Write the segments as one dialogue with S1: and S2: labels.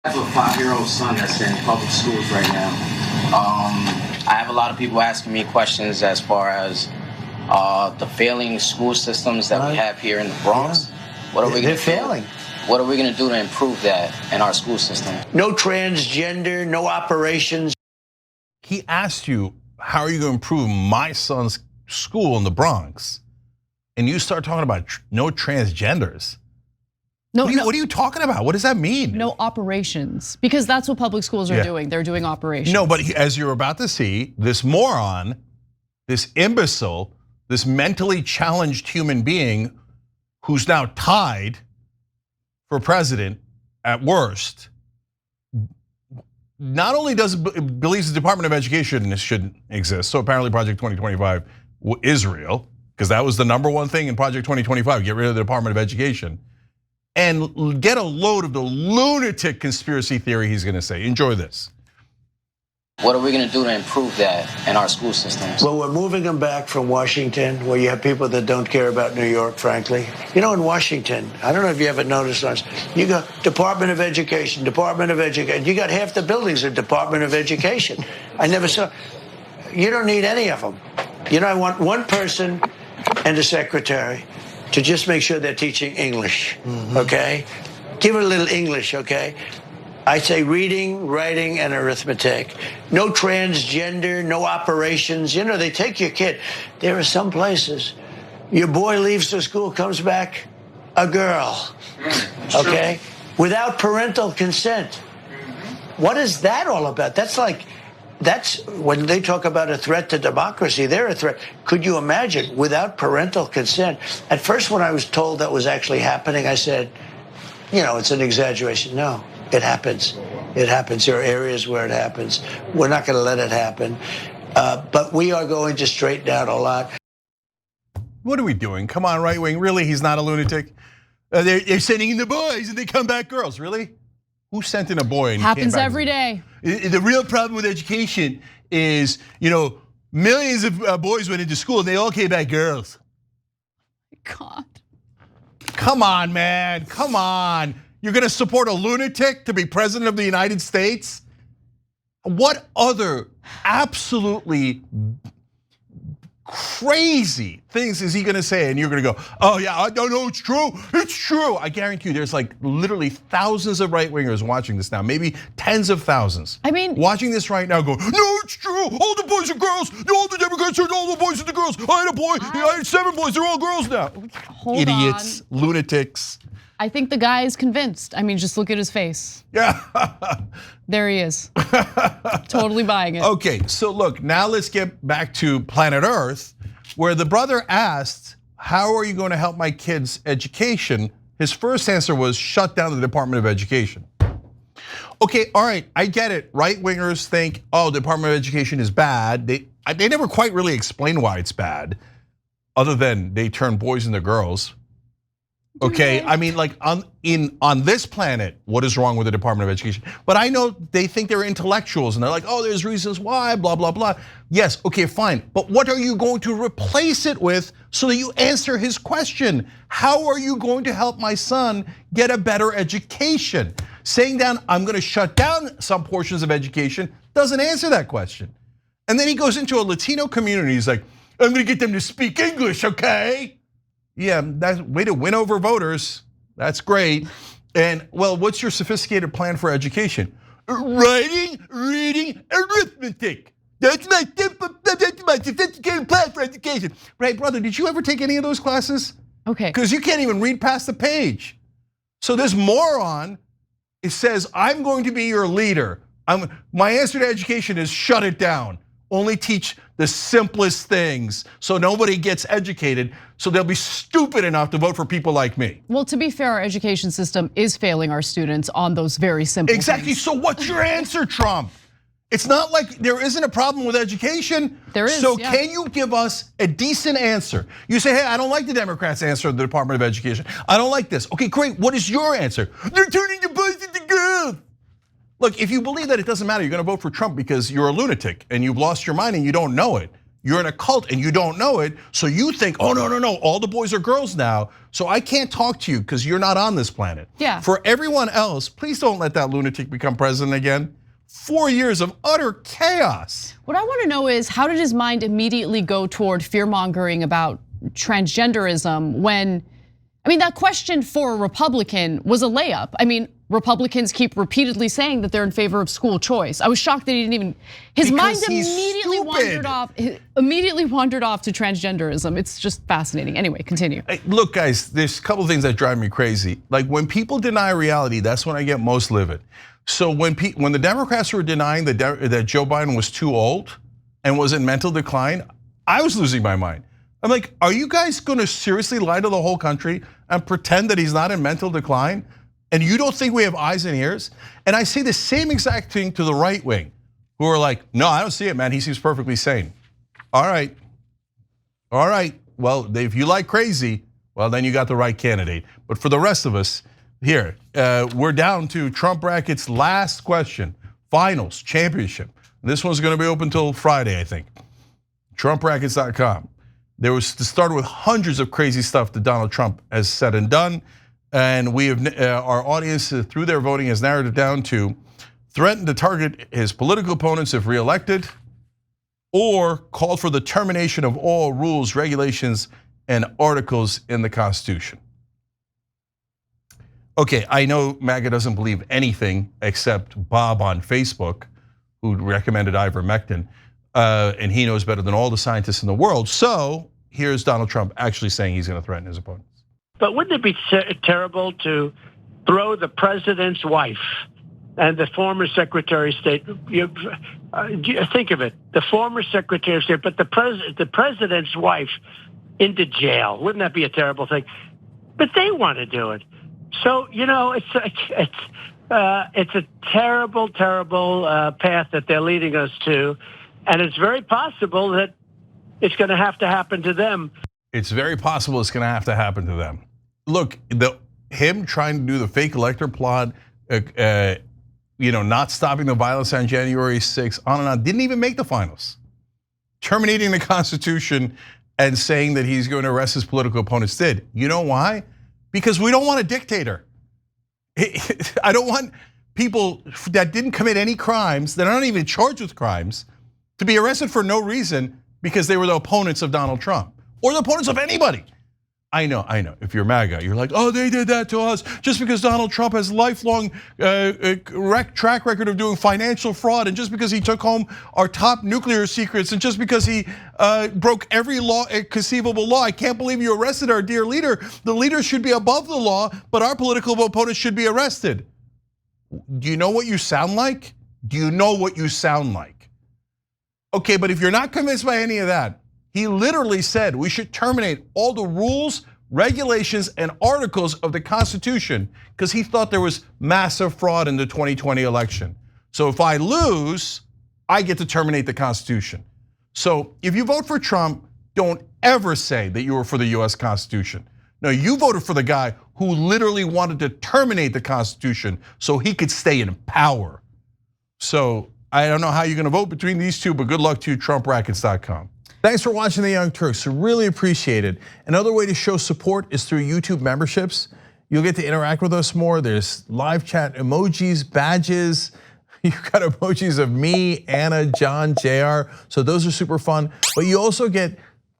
S1: I have a 5-year-old son that's in public schools right now. I have a lot of people asking me questions as far as the failing school systems that we have here in the Bronx.
S2: Yeah.
S1: What are we
S2: They're
S1: going to
S2: failing.
S1: What are we going to do to improve that in our school system?
S2: No transgender, no operations.
S3: He asked you, how are you going to improve my son's school in the Bronx? And you start talking about no transgenders.
S4: No,
S3: what are you talking about? What does that mean?
S4: No operations, because that's what public schools are doing. They're doing operations.
S3: No, but as you're about to see, this moron, this imbecile, this mentally challenged human being who's now tied for president at worst, not only believes the Department of Education shouldn't exist, so apparently Project 2025 is real, because that was the #1 thing in Project 2025, get rid of the Department of Education, and get a load of the lunatic conspiracy theory he's gonna say. Enjoy this.
S1: What are we going to do to improve that in our school systems?
S2: Well, we're moving them back from Washington, where you have people that don't care about New York, frankly. You know, in Washington, I don't know if you ever noticed this, you got Department of Education, Department of Education. You got half the buildings are Department of Education. I never saw, you don't need any of them. You know, I want one person and a secretary to just make sure they're teaching English, okay? Give it a little English, okay? I say reading, writing, and arithmetic. No transgender, no operations. You know, they take your kid. There are some places, your boy leaves the school, comes back, a girl, okay? Without parental consent. What is that all about? That's when they talk about a threat to democracy, they're a threat. Could you imagine, without parental consent? At first, when I was told that was actually happening, I said, you know, it's an exaggeration. No. It happens. It happens. There are areas where it happens. We're not going to let it happen. But we are going to straighten out a lot.
S3: What are we doing? Come on, right wing. Really, he's not a lunatic? They're sending in the boys and they come back girls. Really? Who sent in a boy and
S4: happens
S3: came back
S4: every day?
S3: The real problem with education is, you know, millions of boys went into school and they all came back girls.
S4: God.
S3: Come on, man. Come on. You're gonna support a lunatic to be president of the United States? What other absolutely crazy things is he gonna say? And you're gonna go, oh yeah, I don't know, it's true, it's true. I guarantee you there's like literally thousands of right wingers watching this now, maybe tens of thousands.
S4: I mean,
S3: watching this right now go, no, it's true, all the boys are girls, all the Democrats are all the boys are the girls. I had a boy, I had 7 boys, they're all girls now. Idiots, lunatics.
S4: I think the guy is convinced. I mean, just look at his face.
S3: Yeah.
S4: There he is. Totally buying it.
S3: Okay, so look, now let's get back to planet Earth, where the brother asked, how are you going to help my kids' education? His first answer was shut down the Department of Education. Okay, all right, I get it. Right wingers think, oh, the Department of Education is bad. They never quite really explain why it's bad, other than they turn boys into girls. Okay, I mean, like on this planet, what is wrong with the Department of Education? But I know they think they're intellectuals and they're like, oh, there's reasons why, blah, blah, blah. Yes, okay, fine. But what are you going to replace it with so that you answer his question? How are you going to help my son get a better education? Saying down, I'm gonna shut down some portions of education doesn't answer that question. And then he goes into a Latino community, he's like, I'm gonna get them to speak English, okay? Yeah, that's way to win over voters. That's great. And well, what's your sophisticated plan for education? Writing, reading, arithmetic. That's my sophisticated plan for education. Right, brother, did you ever take any of those classes?
S4: Okay.
S3: Because you can't even read past the page. So this moron, it says, I'm going to be your leader. My answer to education is shut it down. Only teach the simplest things so nobody gets educated, so they'll be stupid enough to vote for people like me.
S4: Well, to be fair, our education system is failing our students on those very simple
S3: Exactly,
S4: things.
S3: so what's your answer, Trump? It's not like there isn't a problem with education.
S4: There is,
S3: So
S4: yeah.
S3: can you give us a decent answer? You say, hey, I don't like the Democrats' answer to the Department of Education. I don't like this. Okay, great, what is your answer? They're turning the boys into girls. Look, if you believe that it doesn't matter, you're gonna vote for Trump because you're a lunatic and you've lost your mind and you don't know it. you're in a cult and you don't know it. So you think, oh, no, all the boys are girls now. So I can't talk to you because you're not on this planet.
S4: Yeah.
S3: For everyone else, please don't let that lunatic become president again. 4 years of utter chaos.
S4: What I want to know is, how did his mind immediately go toward fear-mongering about transgenderism when, I mean, that question for a Republican was a layup. I mean, Republicans keep repeatedly saying that they're in favor of school choice. I was shocked that he didn't even, his mind immediately wandered off to transgenderism. It's just fascinating. Anyway, continue.
S3: Look, guys, there's a couple things that drive me crazy. Like when people deny reality, that's when I get most livid. So when the Democrats were denying that Joe Biden was too old and was in mental decline, I was losing my mind. I'm like, are you guys gonna seriously lie to the whole country and pretend that he's not in mental decline? And you don't think we have eyes and ears? And I say the same exact thing to the right wing, who are like, no, I don't see it, man. He seems perfectly sane. All right. Well, if you like crazy, well, then you got the right candidate. But for the rest of us, here, we're down to Trump bracket's last question, finals, championship. This one's gonna be open till Friday, I think. TrumpBrackets.com. There was to start with hundreds of crazy stuff that Donald Trump has said and done. And we have, our audience through their voting has narrowed it down to threatened to target his political opponents if reelected, or called for the termination of all rules, regulations, and articles in the Constitution. Okay, I know MAGA doesn't believe anything except Bob on Facebook, who recommended ivermectin, and he knows better than all the scientists in the world. So here's Donald Trump actually saying he's gonna threaten his opponents.
S5: But wouldn't it be terrible to throw the president's wife and the former Secretary of State? Think of it, the former Secretary of State, but the president's wife into jail. Wouldn't that be a terrible thing? But they want to do it. So it's a terrible path that they're leading us to, and it's very possible that it's going to have to happen to them.
S3: It's very possible it's going to have to happen to them. Look, him trying to do the fake elector plot, not stopping the violence on January 6th, on and on, didn't even make the finals. Terminating the Constitution and saying that he's going to arrest his political opponents did. You know why? Because we don't want a dictator. I don't want people that didn't commit any crimes, that are not even charged with crimes, to be arrested for no reason because they were the opponents of Donald Trump or the opponents of anybody. I know. If you're MAGA, you're like, oh, they did that to us just because Donald Trump has lifelong track record of doing financial fraud, and just because he took home our top nuclear secrets, and just because he broke every law, conceivable law. I can't believe you arrested our dear leader. The leader should be above the law, but our political opponents should be arrested. Do you know what you sound like? Okay, but if you're not convinced by any of that, he literally said we should terminate all the rules, regulations, and articles of the Constitution because he thought there was massive fraud in the 2020 election. So if I lose, I get to terminate the Constitution. So if you vote for Trump, don't ever say that you were for the US Constitution. No, you voted for the guy who literally wanted to terminate the Constitution so he could stay in power. So I don't know how you're gonna vote between these two, but good luck to you, TrumpBrackets.com. Thanks for watching the Young Turks, really appreciate it. Another way to show support is through YouTube memberships. You'll get to interact with us more. There's live chat emojis, badges. You've got emojis of me, Anna, John, JR. So those are super fun. But you also get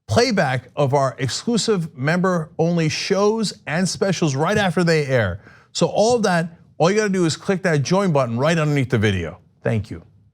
S3: playback of our exclusive member-only shows and specials right after they air. So all of that, all you gotta do is click that join button right underneath the video. Thank you.